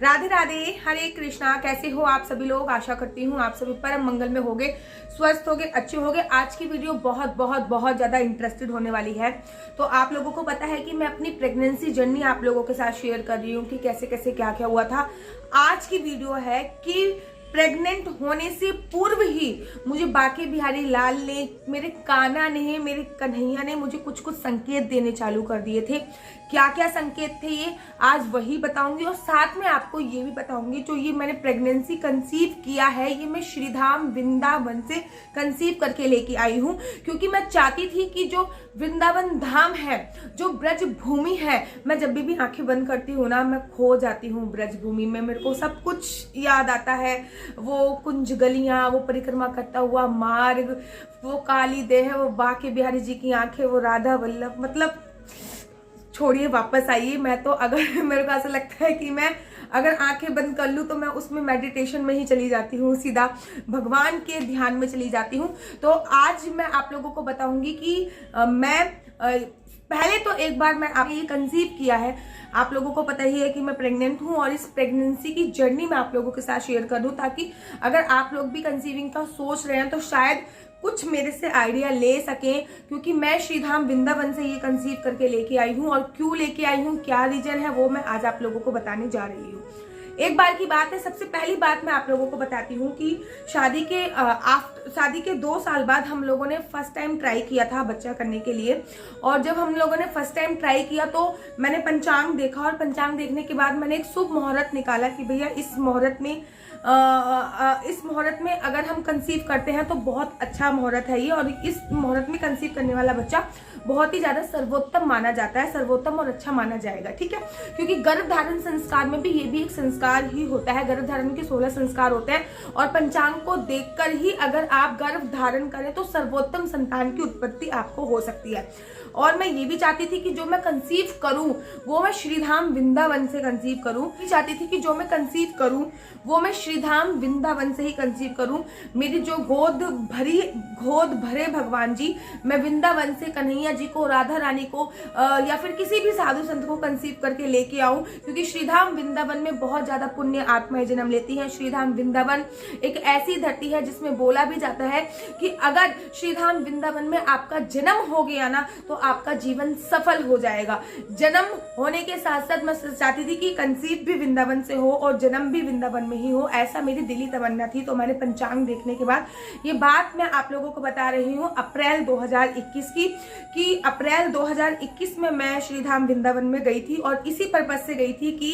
राधे राधे, हरे कृष्णा। कैसे हो आप सभी लोग? आशा करती हूँ आप सभी परम मंगल में होगे, स्वस्थ होगे, अच्छे होगे। आज की वीडियो बहुत बहुत बहुत ज्यादा इंटरेस्टेड होने वाली है। तो आप लोगों को पता है कि मैं अपनी प्रेगनेंसी जर्नी आप लोगों के साथ शेयर कर रही हूँ कि कैसे कैसे क्या क्या हुआ था। आज की वीडियो है कि प्रेग्नेंट होने से पूर्व ही मुझे बाके बिहारी लाल ने, मेरे कान्हा ने, मेरे कन्हैया ने मुझे कुछ कुछ संकेत देने चालू कर दिए थे। क्या क्या संकेत थे ये आज वही बताऊंगी, और साथ में आपको ये भी बताऊंगी जो ये मैंने प्रेगनेंसी कंसीव किया है ये मैं श्रीधाम वृंदावन से कंसीव करके लेके आई हूँ। क्योंकि मैं चाहती थी कि जो वृंदावन धाम है, जो ब्रज भूमि है, मैं जब भी आंखें बंद करती हूँ ना, मैं खो जाती हूँ ब्रज भूमि में। मेरे को सब कुछ याद आता है, वो कुंज गलियां, वो परिक्रमा करता हुआ मार्ग, वो काली देह, वो बाके बिहारी जी की आंखें, वो राधा वल्लभ। मतलब छोड़िए, वापस आइए। मैं तो अगर मेरे को ऐसा लगता है कि मैं अगर आंखें बंद कर लूं तो मैं उसमें मेडिटेशन में ही चली जाती हूँ, सीधा भगवान के ध्यान में चली जाती हूँ। तो आज मैं आप लोगों को बताऊंगी कि मैं पहले तो एक बार मैं आपने ये कंसीव किया है। आप लोगों को पता ही है कि मैं प्रेग्नेंट हूँ और इस प्रेगनेंसी की जर्नी मैं आप लोगों के साथ शेयर कर दूं, ताकि अगर आप लोग भी कंसीविंग का सोच रहे हैं तो शायद कुछ मेरे से आइडिया ले सकें। क्योंकि मैं श्रीधाम वृंदावन से ये कंसीव करके लेके आई हूँ, और क्यों लेके आई हूँ, क्या रीजन है, वो मैं आज आप लोगों को बताने जा रही हूँ। एक बार की बात है, सबसे पहली बात मैं आप लोगों को बताती हूँ कि शादी के 2 साल बाद हम लोगों ने फर्स्ट टाइम ट्राई किया था बच्चा करने के लिए। और जब हम लोगों ने फर्स्ट टाइम ट्राई किया तो मैंने पंचांग देखा, और पंचांग देखने के बाद मैंने एक शुभ मुहूर्त निकाला कि भैया इस मुहूर्त में अगर हम कंसीव करते हैं तो बहुत अच्छा मुहूर्त है ये, और इस मुहूर्त में कंसीव करने वाला बच्चा बहुत ही ज्यादा सर्वोत्तम माना जाता है, सर्वोत्तम और अच्छा माना जाएगा। ठीक है, क्योंकि गर्भधारण संस्कार में भी ये भी एक संस्कार ही होता है। गर्भधारण के 16 संस्कार होते हैं, और पंचांग को देखकर ही अगर आप गर्भ धारण करें तो सर्वोत्तम संतान की उत्पत्ति आपको हो सकती है। और मैं ये भी चाहती थी कि जो मैं कंसीव करूं वो मैं श्रीधाम वृंदावन से कंसीव करूं। मैं चाहती थी कि जो मैं कंसीव करूं वो मैं श्रीधाम वृंदावन से ही कंसीव करूं। मेरी जो गोद भरे भगवान जी, मैं वृंदावन से कन्हैया जी को, राधा रानी को या फिर किसी भी साधु संत को कंसीव करके लेके आऊं। क्योंकि श्रीधाम वृंदावन में बहुत ज्यादा पुण्य आत्माएं जन्म लेती हैं। श्रीधाम वृंदावन एक ऐसी धरती है जिसमें बोला भी जाता है कि अगर श्रीधाम वृंदावन में आपका जन्म हो गया ना तो आपका जीवन सफल हो जाएगा। जन्म होने के साथ साथ मैं चाहती थी कि कंसीव भी वृंदावन से हो और जन्म भी वृंदावन में ही हो, ऐसा मेरी दिली तमन्ना थी। तो मैंने पंचांग देखने के बाद ये बात मैं आप लोगों को बता रही हूँ अप्रैल 2021 की, कि अप्रैल 2021 में मैं श्रीधाम वृंदावन में गई थी, और इसी पर्पज से गई थी कि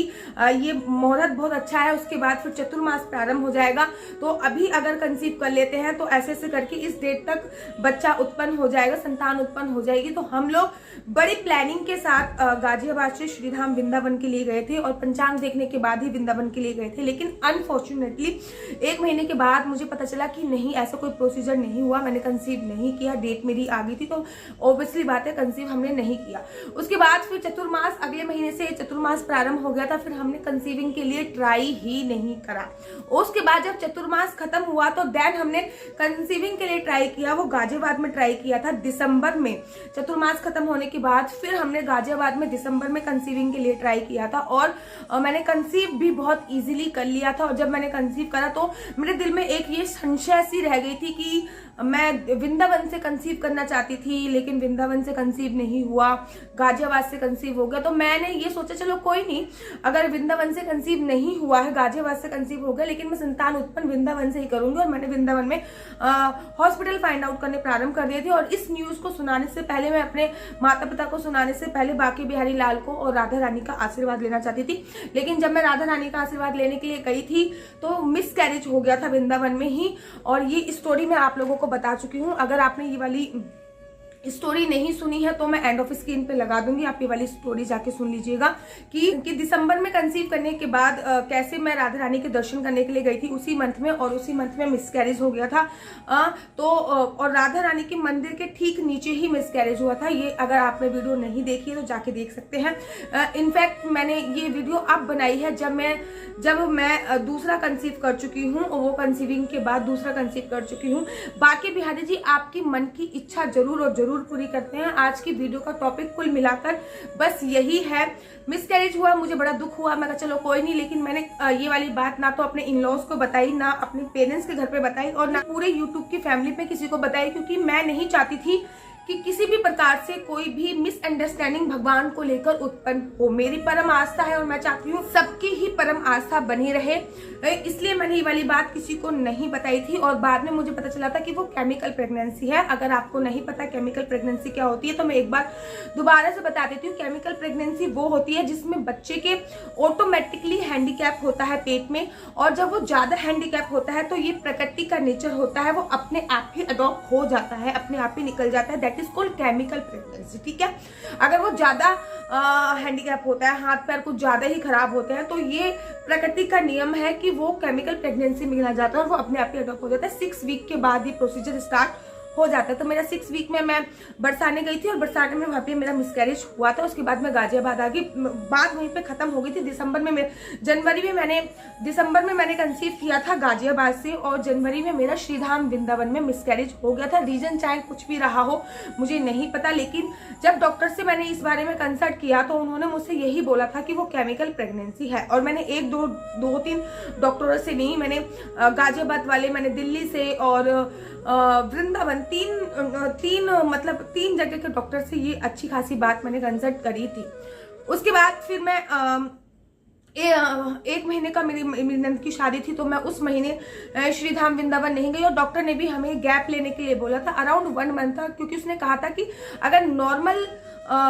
ये मुहूर्त बहुत अच्छा है, उसके बाद फिर चतुर्मास प्रारंभ हो जाएगा। तो अभी अगर कंसीव कर लेते हैं तो ऐसे ऐसे करके इस डेट तक बच्चा उत्पन्न हो जाएगा, संतान उत्पन्न हो जाएगी। तो हम लोग बड़ी प्लानिंग के साथ गाजियाबाद से श्रीधाम वृंदावन के लिए गए थे, और पंचांग देखने के बाद ही वृंदावन के लिए गए थे। लेकिन अनफॉर्चुनेटली 1 महीने के बाद मुझे पता चला कि नहीं, ऐसा कोई प्रोसीजर नहीं हुआ, मैंने कंसीव नहीं किया। डेट मेरी आ गई थी तो ऑब्वियसली बात है कंसीव हमने नहीं किया। उसके बाद फिर चतुर्मास, अगले महीने से चतुर्मास प्रारंभ हो गया था, फिर हमने कंसीविंग के लिए ट्राई ही नहीं करा। उसके बाद जब चतुर्मास खत्म हुआ तो देन हमने कंसीविंग के लिए ट्राई किया, वो गाजियाबाद में ट्राई किया था दिसंबर में। चतुर्मास खत्म होने के बाद फिर हमने गाजियाबाद में दिसंबर में कंसीविंग के लिए ट्राई किया था, और मैंने कंसीव भी बहुत इजीली कर लिया था। और जब मैंने कंसीव करा तो मेरे दिल में एक ये संशय सी रह गई थी कि मैं वृंदावन से कंसीव करना चाहती थी, लेकिन वृंदावन से कंसीव नहीं हुआ, गाजियाबाद से कंसीव हो गया। तो मैंने ये सोचा चलो कोई नहीं, अगर वृंदावन से कंसीव नहीं हुआ है, गाजियाबाद से कंसीव हो गया, लेकिन मैं संतान उत्पन्न वृंदावन से ही करूंगी। और मैंने वृंदावन में हॉस्पिटल फाइंड आउट करने प्रारंभ कर दिए थे। और इस न्यूज को सुनाने से पहले, मैं अपने माता पिता को सुनाने से पहले बाके बिहारी लाल को और राधा रानी का आशीर्वाद लेना चाहती थी। लेकिन जब मैं राधा रानी का आशीर्वाद लेने के लिए गई थी तो मिस कैरेज हो गया था वृंदावन में ही। और ये स्टोरी मैं आप लोगों को बता चुकी हूँ। अगर आपने ये वाली स्टोरी नहीं सुनी है तो मैं एंड ऑफ स्क्रीन पे लगा दूंगी, आप ये वाली स्टोरी जाके सुन लीजिएगा कि दिसंबर में कंसीव करने के बाद कैसे मैं राधा रानी के दर्शन करने के लिए गई थी उसी मंथ में, और उसी मंथ में मिसकैरेज हो गया था। और राधा रानी के मंदिर के ठीक नीचे ही मिसकैरेज हुआ था। ये अगर आपने वीडियो नहीं देखी है तो जाके देख सकते हैं। इनफैक्ट मैंने ये वीडियो अब बनाई है जब मैं दूसरा कंसीव कर चुकी हूँ, और वो कंसीविंग के बाद दूसरा कंसीव कर चुकी हूँ। बाके बिहारी जी, आपकी मन की इच्छा जरूर और जरूर जरूर पूरी करते हैं। आज की वीडियो का टॉपिक कुल मिलाकर बस यही है। मिसकैरेज हुआ, मुझे बड़ा दुख हुआ, मैं कहा चलो कोई नहीं, लेकिन मैंने ये वाली बात ना तो अपने इन लॉज को बताई, ना अपने पेरेंट्स के घर पे बताई और ना पूरे यूट्यूब की फैमिली पे किसी को बताई, क्योंकि मैं नहीं चाहती थी कि किसी भी प्रकार से कोई भी मिसअंडरस्टैंडिंग भगवान को लेकर उत्पन्न हो। मेरी परम आस्था है और मैं चाहती हूँ सबकी ही परम आस्था बनी रहे, इसलिए मैंने ये वाली बात किसी को नहीं बताई थी। और बाद में मुझे पता चला था कि वो केमिकल प्रेगनेंसी है। अगर आपको नहीं पता केमिकल प्रेगनेंसी क्या होती है तो मैं एक बार दोबारा से बता देती हूँ। केमिकल प्रेगनेंसी वो होती है जिसमें बच्चे के ऑटोमेटिकली हैंडीकैप होता है पेट में, और जब वो ज्यादा हैंडीकैप होता है तो ये प्रकृति का नेचर होता है, वो अपने आप ही अडॉप्ट हो जाता है, अपने आप ही निकल जाता है। That is called chemical pregnancy, ठीक है। अगर वो ज्यादा हैंडीकैप होता है, हाथ पैर कुछ ज्यादा ही खराब होते हैं, तो ये प्रकृति का नियम है कि वो केमिकल प्रेगनेंसी में गिना जाता है और वो अपने आप ही अडॉप्ट हो जाता है। 6 वीक के बाद ये प्रोसीजर स्टार्ट हो जाता है। तो मेरा 6 वीक में मैं बरसाने गई थी और बरसाने में वहाँ पे मेरा मिसकैरेज हुआ था। उसके बाद मैं गाजियाबाद आ गई, बात वहीं पे खत्म हो गई थी। दिसंबर में मैंने कंसीव किया था गाजियाबाद से, और जनवरी में मेरा श्रीधाम वृंदावन में मिसकैरेज हो गया था। रीजन चाहे कुछ भी रहा हो मुझे नहीं पता, लेकिन जब डॉक्टर से मैंने इस बारे में कंसल्ट किया तो उन्होंने मुझसे यही बोला था कि वो केमिकल प्रेगनेंसी है। और मैंने 1-2-3 डॉक्टरों से नहीं, मैंने गाजियाबाद वाले, मैंने दिल्ली से और वृंदावन, तीन जगह के डॉक्टर से ये अच्छी खासी बात मैंने कंसल्ट करी थी। उसके बाद फिर मैं 1 महीने का मेरी नंद की शादी थी, तो मैं उस महीने श्रीधाम वृंदावन नहीं गई और डॉक्टर ने भी हमें गैप लेने के लिए बोला था। अराउंड 1 मंथ था, क्योंकि उसने कहा था कि अगर नॉर्मल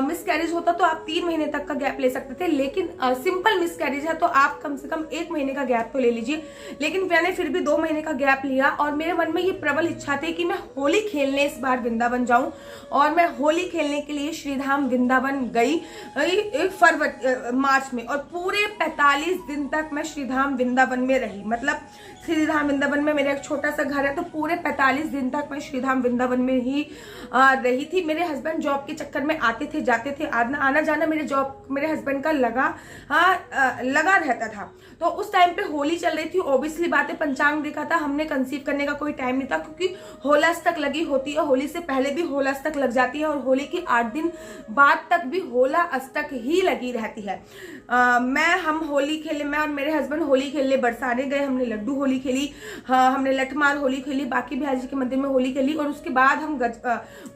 मिसकैरेज होता तो आप 3 महीने तक का गैप ले सकते थे, लेकिन सिंपल मिसकैरेज है तो आप कम से कम 1 महीने का गैप तो ले लीजिए। लेकिन मैंने फिर भी 2 महीने का गैप लिया और मेरे मन में ये प्रबल इच्छा थी कि मैं होली खेलने इस बार वृंदावन जाऊं, और मैं होली खेलने के लिए श्रीधाम वृंदावन गई मार्च में, और पूरे 45 दिन तक मैं श्रीधाम वृंदावन में रही। मतलब श्रीधाम वृंदावन में मेरा एक छोटा सा घर है, तो पूरे 45 दिन तक मैं श्रीधाम वृंदावन में ही रही थी। मेरे हस्बैंड जॉब के चक्कर में आते थे जाते थे, आना जाना मेरे हस्बैंड का लगा रहता था। तो उस टाइम पे होली चल रही थी। ऑब्वियसली बात है, पंचांग देखा था हमने, कंसीव करने का कोई टाइम नहीं था, क्योंकि होलाअष्टक लगी होती है। होली से पहले भी होलाअष्टक लग जाती है और होली की 8 दिन बाद तक भी होलाअष्टक ही लगी रहती है। हम होली खेले, मैं और मेरे हस्बैंड होली खेलने बरसाने गए। हमने लड्डू होली खेली, हमने लठमार होली खेली, बाकी बिहारी जी के मंदिर में होली खेली, और उसके बाद हम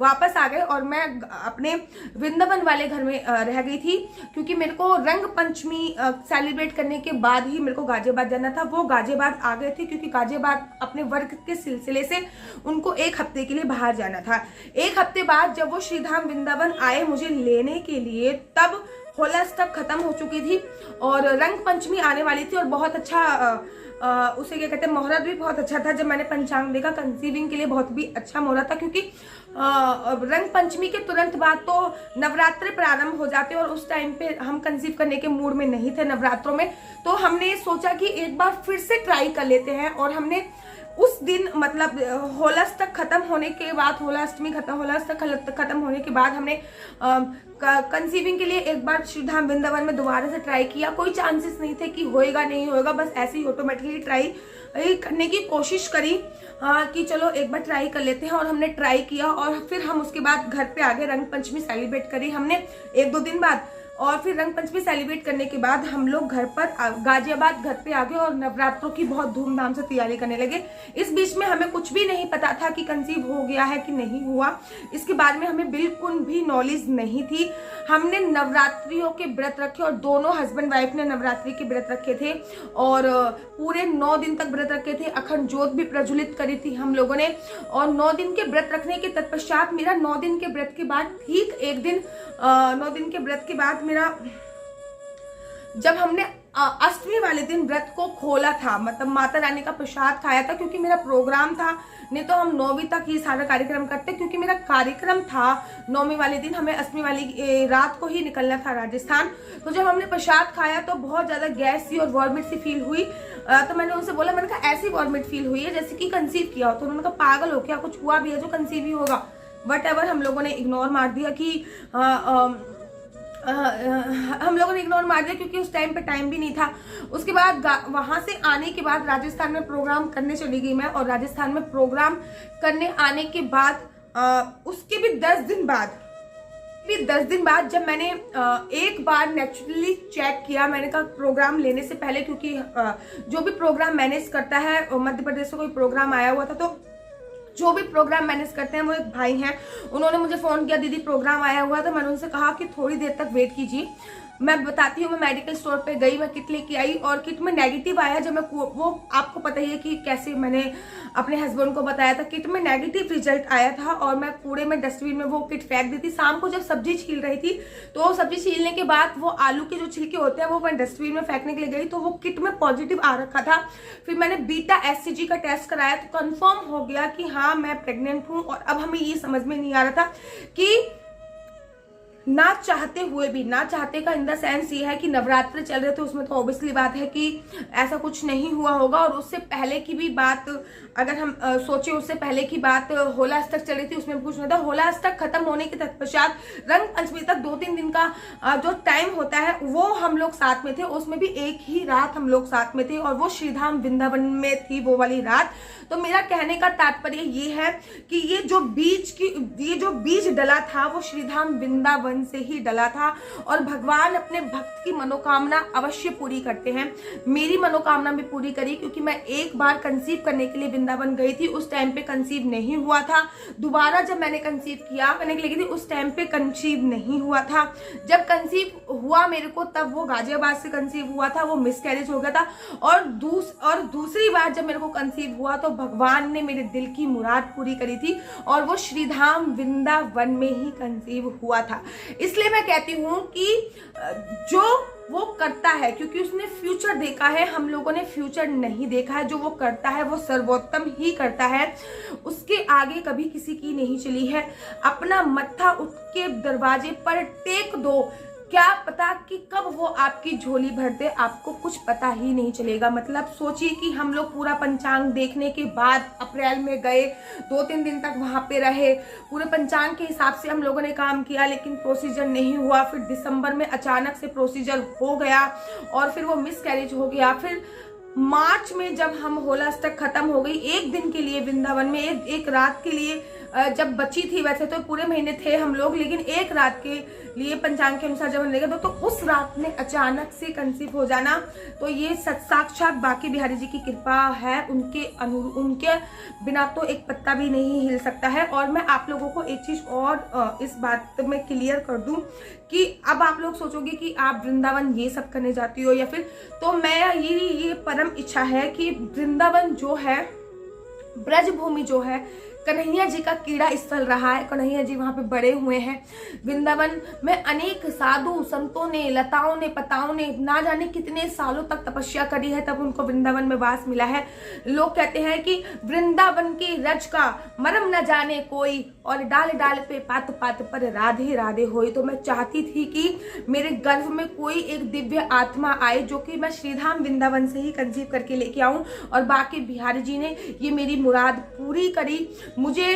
वापस आ गए और मैं अपने वृंदावन वाले घर में रह गई थी, क्योंकि मेरे को रंग पंचमी सेलिब्रेट करने के बाद ही मेरे को गाजियाबाद जाना था। वो गाजियाबाद आ गए थे क्योंकि गाजियाबाद अपने वर्क के सिलसिले से उनको 1 हफ्ते के लिए बाहर जाना था। 1 हफ्ते बाद जब वो श्रीधाम वृंदावन आए मुझे लेने के लिए, तब होलाअष्टक खत्म हो चुकी थी और रंग पंचमी आने वाली थी। और बहुत अच्छा उसे क्या कहते हैं, मुहूर्त भी बहुत अच्छा था। जब मैंने पंचांग देखा, कंसीविंग के लिए बहुत भी अच्छा मुहूर्त था, क्योंकि रंग पंचमी के तुरंत बाद तो नवरात्र प्रारंभ हो जाते और उस टाइम पे हम कंसीव करने के मूड में नहीं थे नवरात्रों में। तो हमने सोचा कि एक बार फिर से ट्राई कर लेते हैं, और हमने उस दिन मतलब होलाअष्टक खत्म होने के बाद, होलाअष्टक खत्म होने के बाद हमने कंसीविंग के लिए एक बार श्रीधाम वृंदावन में दोबारा से ट्राई किया। कोई चांसेस नहीं थे कि होएगा नहीं होएगा, बस ऐसे ही ऑटोमेटिकली ट्राई करने की कोशिश करी कि चलो एक बार ट्राई कर लेते हैं। और हमने ट्राई किया और फिर हम उसके बाद घर पे आगे रंग पंचमी सेलिब्रेट करी हमने 1-2 दिन बाद। और फिर रंग पंचमी सेलिब्रेट करने के बाद हम लोग घर पर गाजियाबाद घर पे आ गए और नवरात्रों की बहुत धूमधाम से तैयारी करने लगे। इस बीच में हमें कुछ भी नहीं पता था कि कंसीव हो गया है कि नहीं हुआ, इसके बारे में हमें बिल्कुल भी नॉलेज नहीं थी। हमने नवरात्रियों के व्रत रखे और दोनों हस्बैंड वाइफ ने नवरात्रि के व्रत रखे थे और पूरे 9 दिन तक व्रत रखे थे। अखंड ज्योत भी प्रज्वलित करी थी हम लोगों ने। और 9 दिन के व्रत रखने के तत्पश्चात मेरा 9 दिन के व्रत के बाद ठीक एक दिन 9 दिन के व्रत के बाद मेरा, जब हमने अष्टमी वाले दिन व्रत को खोला था, मतलब माता रानी का प्रसाद खाया था, क्योंकि मेरा प्रोग्राम था, नहीं तो हम 9वीं तक ये सारा कार्यक्रम करते, क्योंकि मेरा कार्यक्रम था 9वीं वाले दिन, हमें अष्टमी वाली रात को ही निकलना था राजस्थान। तो जब हमने प्रसाद खाया तो बहुत ज्यादा गैस सी और वॉमिट सी फील हुई। तो मैंने उनसे बोला, मैंने कहा ऐसी वॉमिट फील हुई है जैसे कि कंसीव किया हो। तो उन्होंने कहा पागल हो क्या, कुछ हुआ भी है जो कंसीव ही होगा। वट एवर हम लोगों ने इग्नोर मार दिया कि हम लोगों ने इग्नोर मार दिया, क्योंकि उस टाइम पे टाइम भी नहीं था। उसके बाद वहां से आने के बाद राजस्थान में प्रोग्राम करने चली गई मैं, और राजस्थान में प्रोग्राम करने आने के बाद उसके भी 10 दिन बाद जब मैंने एक बार नेचुरली चेक किया, मैंने कहा प्रोग्राम लेने से पहले, क्योंकि जो भी प्रोग्राम मैनेज करता है, मध्य प्रदेश से कोई प्रोग्राम आया हुआ था, तो जो भी प्रोग्राम मैनेज करते हैं वो एक भाई हैं, उन्होंने मुझे फ़ोन किया, दीदी प्रोग्राम आया हुआ है। तो मैंने उनसे कहा कि थोड़ी देर तक वेट कीजिए, मैं बताती हूँ। मैं मेडिकल स्टोर पे गई, मैं किट लेके आई और किट में नेगेटिव आया। जब मैं वो आपको पता ही है कि कैसे मैंने अपने हस्बैंड को बताया था, किट में नेगेटिव रिजल्ट आया था और मैं कूड़े में डस्टबिन में वो किट फेंक दी थी। शाम को जब सब्जी छील रही थी तो सब्जी छीलने के बाद वो आलू के जो छिलके होते हैं वो मैं डस्टबिन में फेंकने के लिए गई तो वो किट में पॉजिटिव आ रखा था। फिर मैंने बीटा HCG का टेस्ट कराया तो कंफर्म हो गया कि हाँ मैं प्रेग्नेंट हूँ। और अब हमें ये समझ में नहीं आ रहा था कि ना चाहते हुए भी, ना चाहते का इन द सेंस ये है कि नवरात्र चल रहे थे, उसमें तो ऑब्वियसली बात है कि ऐसा कुछ नहीं हुआ होगा। और उससे पहले की भी बात अगर हम सोचे, उससे पहले की बात होला अष्टक चल रही थी, उसमें कुछ नहीं था। होला अष्टक खत्म होने के तत्पश्चात रंग पंचमी तक 2-3 दिन का जो टाइम होता है वो हम लोग साथ में थे, उसमें भी एक ही रात हम लोग साथ में थे और वो श्रीधाम वृंदावन में थी वो वाली रात। तो मेरा कहने का तात्पर्य ये है कि ये जो बीज डला था वो श्रीधाम वृंदावन से ही डला था और भगवान अपने भक्त की मनोकामना अवश्य पूरी करते हैं। मेरी मनोकामना भी पूरी करी, क्योंकि मैं एक बार कंसीव करने के लिए वृंदावन गई थी, उस टाइम पे कंसीव नहीं हुआ था। दोबारा जब मैंने कंसीव किया करने के लिए गई थी, उस टाइम पे कंसीव नहीं हुआ था। जब कंसीव हुआ मेरे को तब वो गाजियाबाद से कंसीव हुआ था, वो मिसकैरेज हो गया था। और दूसरी बार जब मेरे को कंसीव हुआ तो भगवान ने मेरे दिल की मुराद पूरी करी थी और वो श्रीधाम वृंदावन में ही कंसीव हुआ था। इसलिए मैं कहती हूँ कि जो वो करता है, क्योंकि उसने फ्यूचर देखा है, हम लोगों ने फ्यूचर नहीं देखा है, जो वो करता है वो सर्वोत्तम ही करता है, उसके आगे कभी किसी की नहीं चली है। अपना मत्था उसके दरवाजे पर टेक दो, क्या पता कि कब वो आपकी झोली भर दे, आपको कुछ पता ही नहीं चलेगा। मतलब सोचिए कि हम लोग पूरा पंचांग देखने के बाद अप्रैल में गए, 2-3 दिन तक वहां पे रहे, पूरे पंचांग के हिसाब से हम लोगों ने काम किया, लेकिन प्रोसीजर नहीं हुआ। फिर दिसंबर में अचानक से प्रोसीजर हो गया और फिर वो मिसकैरेज हो गया। फिर मार्च में जब हम होला अष्टक खत्म हो गई, एक दिन के लिए वृंदावन में एक रात के लिए जब बची थी, वैसे तो पूरे महीने थे हम लोग, लेकिन एक रात के लिए पंचांग के अनुसार जब हमने देखा तो उस रात में अचानक से कंसीव हो जाना, तो ये साक्षात बांके बिहारी जी की कृपा है। उनके बिना तो एक पत्ता भी नहीं हिल सकता है। और मैं आप लोगों को एक चीज और इस बात में क्लियर कर दूं कि अब आप लोग सोचोगे कि आप वृंदावन ये सब करने जाती हो या फिर, तो मैं ये परम इच्छा है कि वृंदावन जो है, ब्रजभूमि जो है, कन्हैया जी का कीड़ा स्थल रहा है, कन्हैया जी वहां पे बड़े हुए हैं। वृंदावन में अनेक साधु संतों ने, लताओं ने, पताओं ने ना जाने कितने सालों तक तपस्या करी है, तब उनको वृंदावन में वास मिला है। लोग कहते हैं कि वृंदावन की रज का मरम न जाने कोई और डाल डाल पे पात पात पर राधे राधे होई। तो मैं चाहती थी कि मेरे गर्भ में कोई एक दिव्य आत्मा आए जो कि मैं श्रीधाम वृंदावन से ही कंसीव करके लेके आऊं, और बांके बिहारी जी ने ये मेरी मुराद पूरी करी, मुझे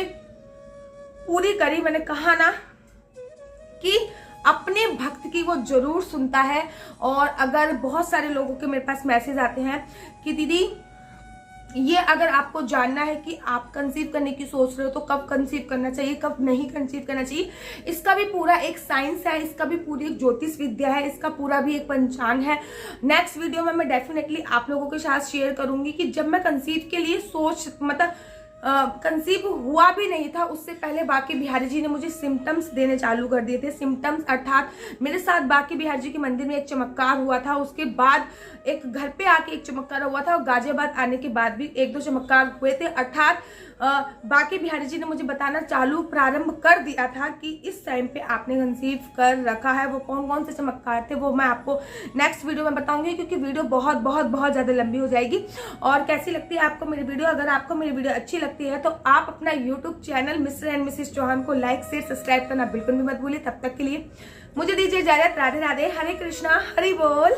पूरी करी। मैंने कहा ना कि अपने भक्त की वो जरूर सुनता है। और अगर बहुत सारे लोगों के मेरे पास मैसेज आते हैं कि दीदी ये अगर आपको जानना है कि आप कंसीव करने की सोच रहे हो तो कब कंसीव करना चाहिए, कब नहीं कंसीव करना चाहिए, इसका भी पूरा एक साइंस है, इसका भी पूरी एक ज्योतिष विद्या है, इसका पूरा भी एक पंचांग है। नेक्स्ट वीडियो में मैं डेफिनेटली आप लोगों के साथ शेयर करूंगी कि जब मैं कंसीव के लिए कंसीव हुआ भी नहीं था, उससे पहले बांके बिहारी जी ने मुझे सिम्टम्स देने चालू कर दिए थे। सिम्टम्स अर्थात मेरे साथ बांके बिहारी जी के मंदिर में एक चमत्कार हुआ था, उसके बाद एक घर पे आके एक चमत्कार हुआ था और गाजियाबाद आने के बाद भी 1-2 चमत्कार हुए थे। अर्थात बांके बिहारी जी ने मुझे बताना प्रारंभ कर दिया था कि इस टाइम पे आपने कंसीव कर रखा है। वो कौन कौन से चमत्कार थे वो मैं आपको नेक्स्ट वीडियो में बताऊंगी, क्योंकि वीडियो बहुत बहुत बहुत ज्यादा लंबी हो जाएगी। और कैसी लगती है आपको मेरी वीडियो? अगर आपको मेरी वीडियो अच्छी लगती है तो आप अपना YouTube channel Mr and Mrs Chauhan को लाइक शेयर सब्सक्राइब करना बिल्कुल भी मत भूलिए। तब तक के लिए मुझे दीजिए इजाजत। राधे राधे, हरे कृष्णा, हरि बोल।